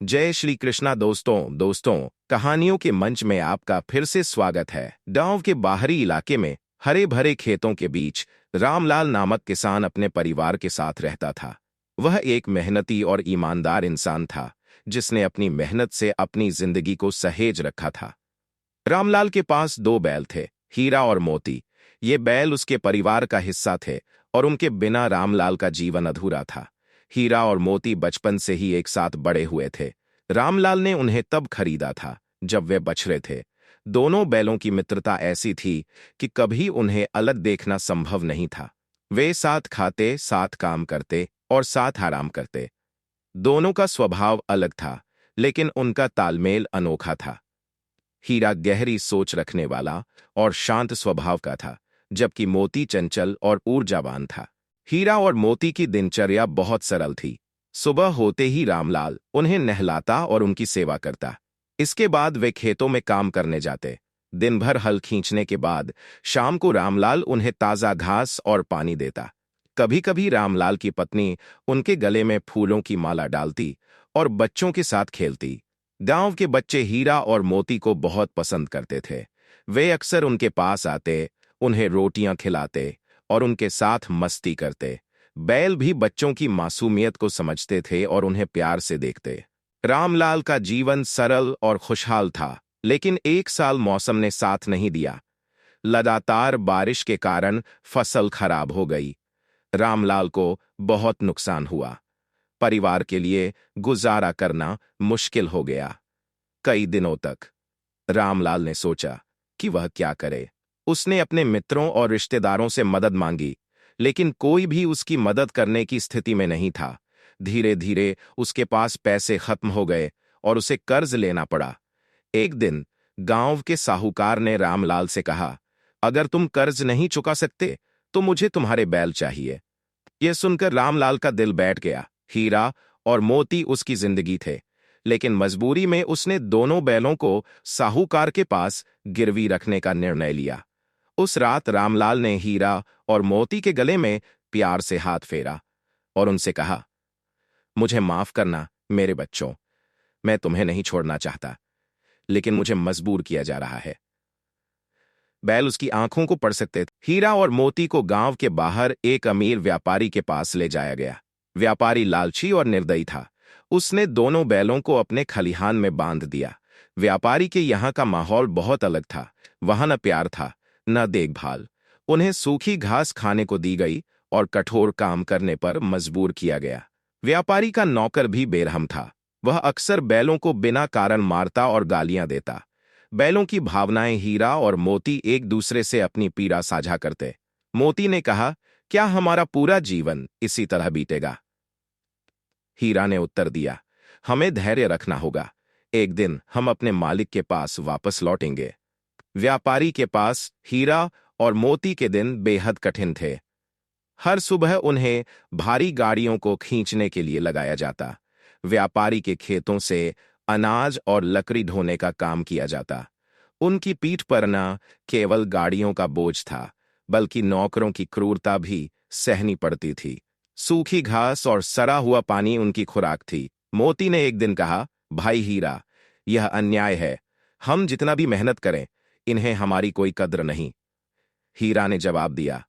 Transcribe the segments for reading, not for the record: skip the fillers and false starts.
जय श्री कृष्णा दोस्तों कहानियों के मंच में आपका फिर से स्वागत है। गांव के बाहरी इलाके में हरे भरे खेतों के बीच रामलाल नामक किसान अपने परिवार के साथ रहता था। वह एक मेहनती और ईमानदार इंसान था जिसने अपनी मेहनत से अपनी जिंदगी को सहेज रखा था। रामलाल के पास दो बैल थे, हीरा और मोती। ये बैल उसके परिवार का हिस्सा थे और उनके बिना रामलाल का जीवन अधूरा था। हीरा और मोती बचपन से ही एक साथ बड़े हुए थे। रामलाल ने उन्हें तब खरीदा था जब वे बछड़े थे। दोनों बैलों की मित्रता ऐसी थी कि कभी उन्हें अलग देखना संभव नहीं था। वे साथ खाते, साथ काम करते और साथ आराम करते। दोनों का स्वभाव अलग था, लेकिन उनका तालमेल अनोखा था। हीरा गहरी सोच रखने वाला और शांत स्वभाव का था, जबकि मोती चंचल और ऊर्जावान था। हीरा और मोती की दिनचर्या बहुत सरल थी। सुबह होते ही रामलाल उन्हें नहलाता और उनकी सेवा करता। इसके बाद वे खेतों में काम करने जाते। दिन भर हल खींचने के बाद शाम को रामलाल उन्हें ताजा घास और पानी देता। कभी कभी रामलाल की पत्नी उनके गले में फूलों की माला डालती और बच्चों के साथ खेलती। गांव के बच्चे हीरा और मोती को बहुत पसंद करते थे। वे अक्सर उनके पास आते, उन्हें रोटियां खिलाते और उनके साथ मस्ती करते। बैल भी बच्चों की मासूमियत को समझते थे और उन्हें प्यार से देखते। रामलाल का जीवन सरल और खुशहाल था, लेकिन एक साल मौसम ने साथ नहीं दिया। लगातार बारिश के कारण फसल खराब हो गई। रामलाल को बहुत नुकसान हुआ। परिवार के लिए गुजारा करना मुश्किल हो गया। कई दिनों तक रामलाल ने सोचा कि वह क्या करे। उसने अपने मित्रों और रिश्तेदारों से मदद मांगी, लेकिन कोई भी उसकी मदद करने की स्थिति में नहीं था। धीरे धीरे उसके पास पैसे खत्म हो गए और उसे कर्ज लेना पड़ा। एक दिन गांव के साहूकार ने रामलाल से कहा, अगर तुम कर्ज नहीं चुका सकते तो मुझे तुम्हारे बैल चाहिए। यह सुनकर रामलाल का दिल बैठ गया। हीरा और मोती उसकी जिंदगी थे, लेकिन मजबूरी में उसने दोनों बैलों को साहूकार के पास गिरवी रखने का निर्णय लिया। उस रात रामलाल ने हीरा और मोती के गले में प्यार से हाथ फेरा और उनसे कहा, मुझे माफ करना मेरे बच्चों, मैं तुम्हें नहीं छोड़ना चाहता, लेकिन मुझे मजबूर किया जा रहा है। बैल उसकी आंखों को पढ़ सकते थे। हीरा और मोती को गांव के बाहर एक अमीर व्यापारी के पास ले जाया गया। व्यापारी लालची और निर्दयी था। उसने दोनों बैलों को अपने खलिहान में बांध दिया। व्यापारी के यहाँ का माहौल बहुत अलग था। वहां न प्यार था, न देखभाल। उन्हें सूखी घास खाने को दी गई और कठोर काम करने पर मजबूर किया गया। व्यापारी का नौकर भी बेरहम था। वह अक्सर बैलों को बिना कारण मारता और गालियां देता। बैलों की भावनाएं हीरा और मोती एक दूसरे से अपनी पीड़ा साझा करते। मोती ने कहा, क्या हमारा पूरा जीवन इसी तरह बीतेगा? हीरा ने उत्तर दिया, हमें धैर्य रखना होगा। एक दिन हम अपने मालिक के पास वापस लौटेंगे। व्यापारी के पास हीरा और मोती के दिन बेहद कठिन थे। हर सुबह उन्हें भारी गाड़ियों को खींचने के लिए लगाया जाता। व्यापारी के खेतों से अनाज और लकड़ी ढोने का काम किया जाता। उनकी पीठ पर न केवल गाड़ियों का बोझ था, बल्कि नौकरों की क्रूरता भी सहनी पड़ती थी। सूखी घास और सड़ा हुआ पानी उनकी खुराक थी। मोती ने एक दिन कहा, भाई हीरा, यह अन्याय है। हम जितना भी मेहनत करें, इन्हें हमारी कोई कद्र नहीं। हीरा ने जवाब दिया,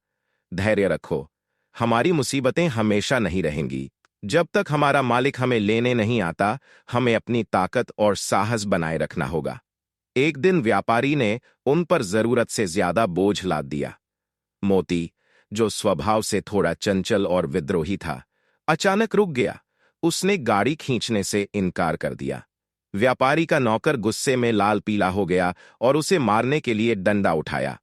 धैर्य रखो, हमारी मुसीबतें हमेशा नहीं रहेंगी। जब तक हमारा मालिक हमें लेने नहीं आता, हमें अपनी ताकत और साहस बनाए रखना होगा। एक दिन व्यापारी ने उन पर जरूरत से ज्यादा बोझ लाद दिया। मोती, जो स्वभाव से थोड़ा चंचल और विद्रोही था, अचानक रुक गया। उसने गाड़ी खींचने से इनकार कर दिया। व्यापारी का नौकर गुस्से में लाल पीला हो गया और उसे मारने के लिए डंडा उठाया,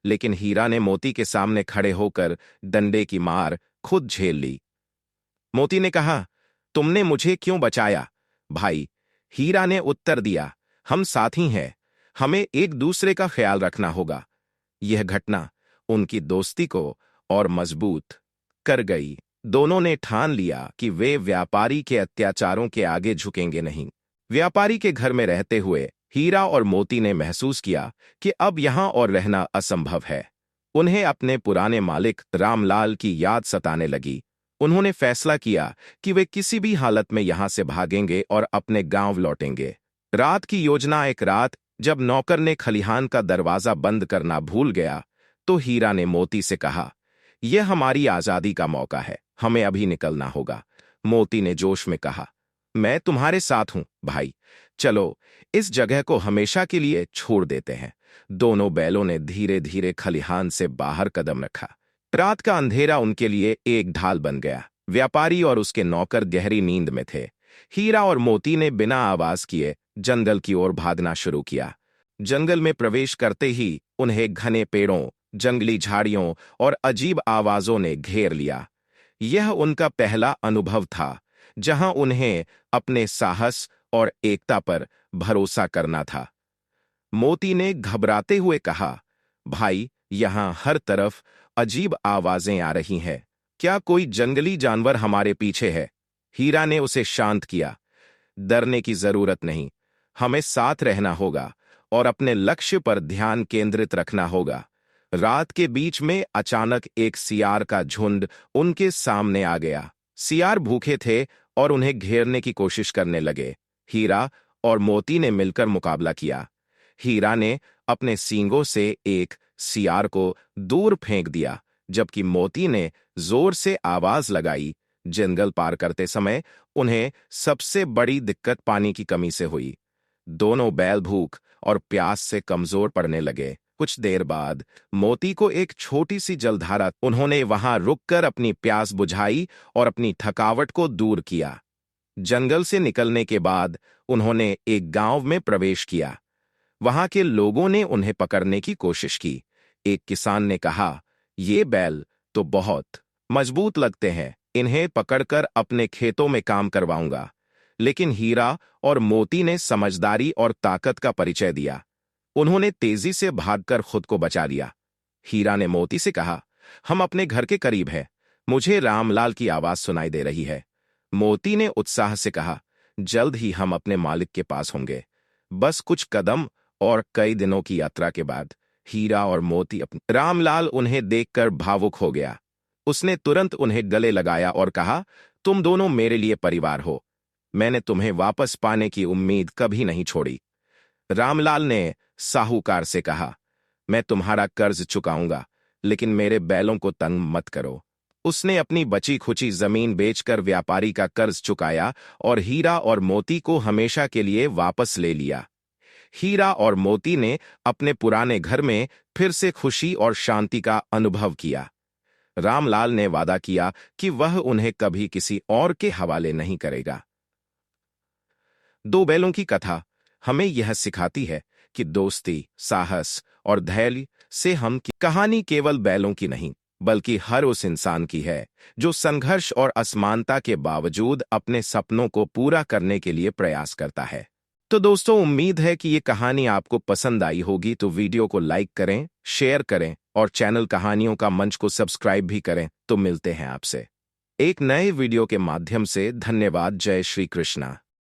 लेकिन हीरा ने मोती के सामने खड़े होकर डंडे की मार खुद झेल ली। मोती ने कहा, तुमने मुझे क्यों बचाया? भाई, हीरा ने उत्तर दिया, हम साथी हैं, हमें एक दूसरे का ख्याल रखना होगा। यह घटना उनकी दोस्ती को और मजबूत कर गई। दोनों ने ठान लिया कि वे व्यापारी के अत्याचारों के आगे झुकेंगे नहीं। व्यापारी के घर में रहते हुए हीरा और मोती ने महसूस किया कि अब यहां और रहना असंभव है। उन्हें अपने पुराने मालिक रामलाल की याद सताने लगी। उन्होंने फैसला किया कि वे किसी भी हालत में यहां से भागेंगे और अपने गांव लौटेंगे। रात की योजना। एक रात जब नौकर ने खलिहान का दरवाजा बंद करना भूल गया तो हीरा ने मोती से कहा, यह हमारी आजादी का मौका है, हमें अभी निकलना होगा। मोती ने जोश में कहा, मैं तुम्हारे साथ हूं भाई, चलो इस जगह को हमेशा के लिए छोड़ देते हैं। दोनों बैलों ने धीरे धीरे खलिहान से बाहर कदम रखा। रात का अंधेरा उनके लिए एक ढाल बन गया। व्यापारी और उसके नौकर गहरी नींद में थे। हीरा और मोती ने बिना आवाज किए जंगल की ओर भागना शुरू किया। जंगल में प्रवेश करते ही उन्हें घने पेड़ों, जंगली झाड़ियों और अजीब आवाजों ने घेर लिया। यह उनका पहला अनुभव था जहां उन्हें अपने साहस और एकता पर भरोसा करना था। मोती ने घबराते हुए कहा, भाई, यहां हर तरफ अजीब आवाजें आ रही हैं। क्या कोई जंगली जानवर हमारे पीछे है? हीरा ने उसे शांत किया, डरने की जरूरत नहीं, हमें साथ रहना होगा और अपने लक्ष्य पर ध्यान केंद्रित रखना होगा। रात के बीच में अचानक एक सियार का झुंड उनके सामने आ गया। सियार भूखे थे और उन्हें घेरने की कोशिश करने लगे। हीरा और मोती ने मिलकर मुकाबला किया। हीरा ने अपने सींगों से एक सियार को दूर फेंक दिया, जबकि मोती ने जोर से आवाज लगाई। जंगल पार करते समय उन्हें सबसे बड़ी दिक्कत पानी की कमी से हुई। दोनों बैल भूख और प्यास से कमजोर पड़ने लगे। कुछ देर बाद मोती को एक छोटी सी जलधारा, उन्होंने वहां रुककर अपनी प्यास बुझाई और अपनी थकावट को दूर किया। जंगल से निकलने के बाद उन्होंने एक गांव में प्रवेश किया। वहां के लोगों ने उन्हें पकड़ने की कोशिश की। एक किसान ने कहा, ये बैल तो बहुत मजबूत लगते हैं, इन्हें पकड़कर अपने खेतों में काम करवाऊंगा। लेकिन हीरा और मोती ने समझदारी और ताकत का परिचय दिया। उन्होंने तेजी से भागकर खुद को बचा लिया। हीरा ने मोती से कहा, हम अपने घर के करीब हैं, मुझे रामलाल की आवाज सुनाई दे रही है। मोती ने उत्साह से कहा, जल्द ही हम अपने मालिक के पास होंगे। बस कुछ कदम और कई दिनों की यात्रा के बाद हीरा और मोती रामलाल उन्हें देखकर भावुक हो गया। उसने तुरंत उन्हें गले लगाया और कहा, तुम दोनों मेरे लिए परिवार हो, मैंने तुम्हें वापस पाने की उम्मीद कभी नहीं छोड़ी। रामलाल ने साहूकार से कहा, मैं तुम्हारा कर्ज चुकाऊंगा, लेकिन मेरे बैलों को तंग मत करो। उसने अपनी बची खुची जमीन बेचकर व्यापारी का कर्ज चुकाया और हीरा और मोती को हमेशा के लिए वापस ले लिया। हीरा और मोती ने अपने पुराने घर में फिर से खुशी और शांति का अनुभव किया। रामलाल ने वादा किया कि वह उन्हें कभी किसी और के हवाले नहीं करेगा। दो बैलों की कथा हमें यह सिखाती है कि दोस्ती, साहस और धैर्य से हम की कहानी केवल बैलों की नहीं, बल्कि हर उस इंसान की है जो संघर्ष और असमानता के बावजूद अपने सपनों को पूरा करने के लिए प्रयास करता है। तो दोस्तों, उम्मीद है कि ये कहानी आपको पसंद आई होगी। तो वीडियो को लाइक करें, शेयर करें और चैनल कहानियों का मंच को सब्सक्राइब भी करें। तो मिलते हैं आपसे एक नए वीडियो के माध्यम से। धन्यवाद। जय श्री कृष्णा।